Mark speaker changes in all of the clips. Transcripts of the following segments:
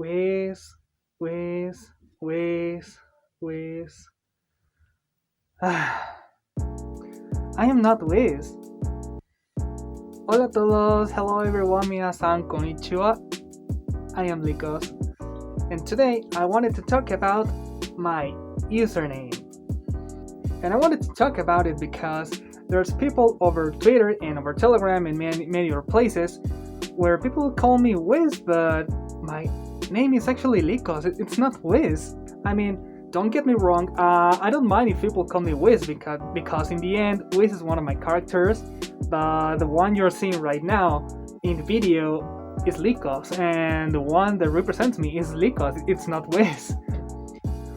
Speaker 1: Wiz, Wiz, Wiz, Wiz. I am not Wiz. Hola a todos, hello everyone, minasan konnichiwa. I am Licos, and today I wanted to talk about my username. And I wanted to talk about it because there's people over Twitter and over Telegram and many other places where people call me Wiz, but my name is actually Licos. It's not Wiz. I mean, don't get me wrong. I don't mind if people call me Wiz because in the end, Wiz is one of my characters. But the one you're seeing right now in the video is Licos, and the one that represents me is Licos. It's not Wiz.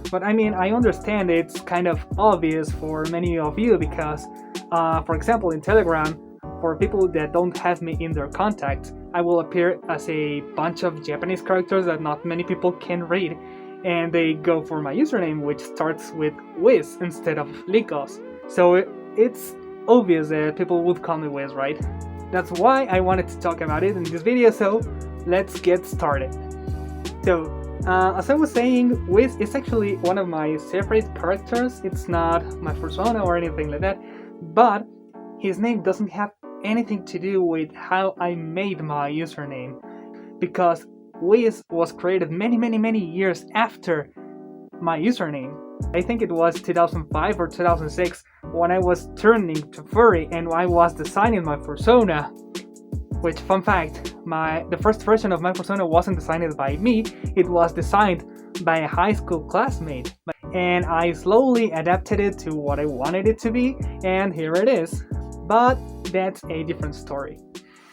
Speaker 1: But I mean, I understand it's kind of obvious for many of you because, for example, in Telegram, for people that don't have me in their contacts, I will appear as a bunch of Japanese characters that not many people can read, and they go for my username, which starts with Wiz instead of Licos. So it's obvious that people would call me Wiz, right? That's why I wanted to talk about it in this video, so let's get started. So, as I was saying, Wiz is actually one of my favorite characters. It's not my fursona or anything like that, but his name doesn't have anything to do with how I made my username, because Wiz was created many years after my username. I think it was 2005 or 2006 when I was turning to furry and I was designing my fursona. Which, fun fact, the first version of my fursona wasn't designed by me, it was designed by a high school classmate. And I slowly adapted it to what I wanted it to be, and here it is. But that's a different story.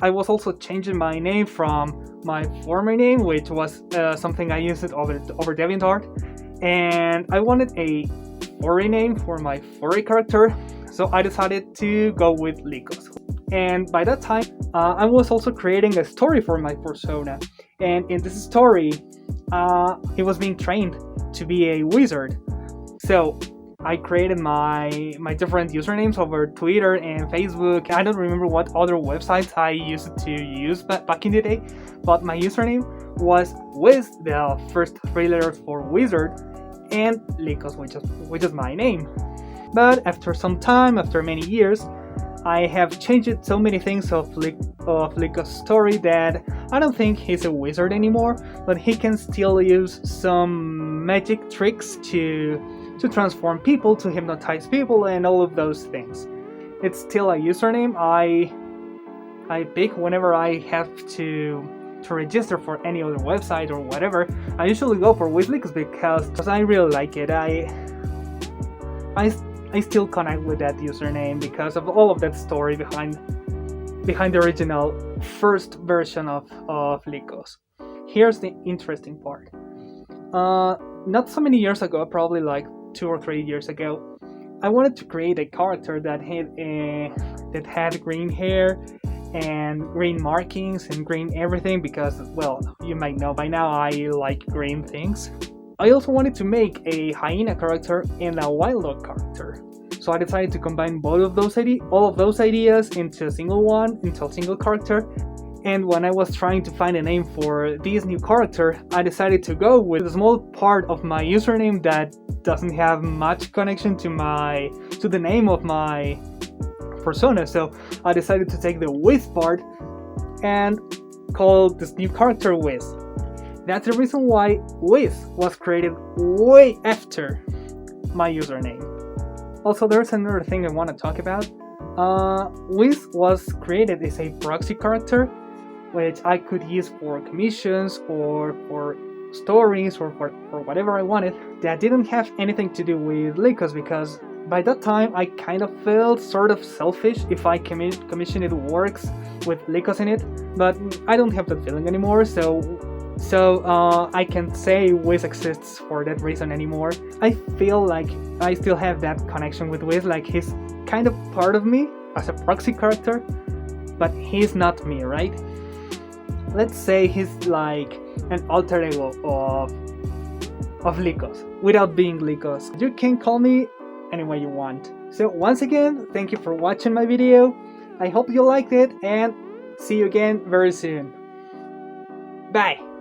Speaker 1: I was also changing my name from my former name, which was something I used over DeviantArt, and I wanted a furry name for my furry character, so I decided to go with Licos. And by that time, I was also creating a story for my persona, and in this story, he was being trained to be a wizard. So I created my different usernames over Twitter and Facebook. I don't remember what other websites I used to use back in the day, but my username was Wiz, the first three letters for wizard, and Licos, which is my name. But after some time, after many years, I have changed so many things of Licos' story that I don't think he's a wizard anymore, but he can still use some magic tricks to transform people, to hypnotize people, and all of those things. It's still a username I pick whenever I have to register for any other website or whatever. I usually go for WizLicos because I really like it. I still connect with that username because of all of that story behind the original first version of Licos. Here's the interesting part. Not so many years ago, probably like 2 or 3 years ago, I wanted to create a character that had green hair and green markings and green everything because, well, you might know by now I like green things. I also wanted to make a hyena character and a wild dog character. So I decided to combine all of those ideas into a single character. And when I was trying to find a name for this new character, I decided to go with a small part of my username that doesn't have much connection to the name of my persona. So I decided to take the Wiz part and call this new character Wiz. That's the reason why Wiz was created way after my username. Also, there's another thing I want to talk about. Wiz was created as a proxy character, which I could use for commissions or for stories or for whatever I wanted. That didn't have anything to do with Licos because by that time I kind of felt sort of selfish if I commissioned works with Licos in it, but I don't have that feeling anymore, so I can't say Wiz exists for that reason anymore. I feel like I still have that connection with Wiz, like he's kind of part of me as a proxy character, but he's not me, right? Let's say he's like an alter ego of Licos, without being Licos. You can call me any way you want. So once again, thank you for watching my video. I hope you liked it, and see you again very soon. Bye!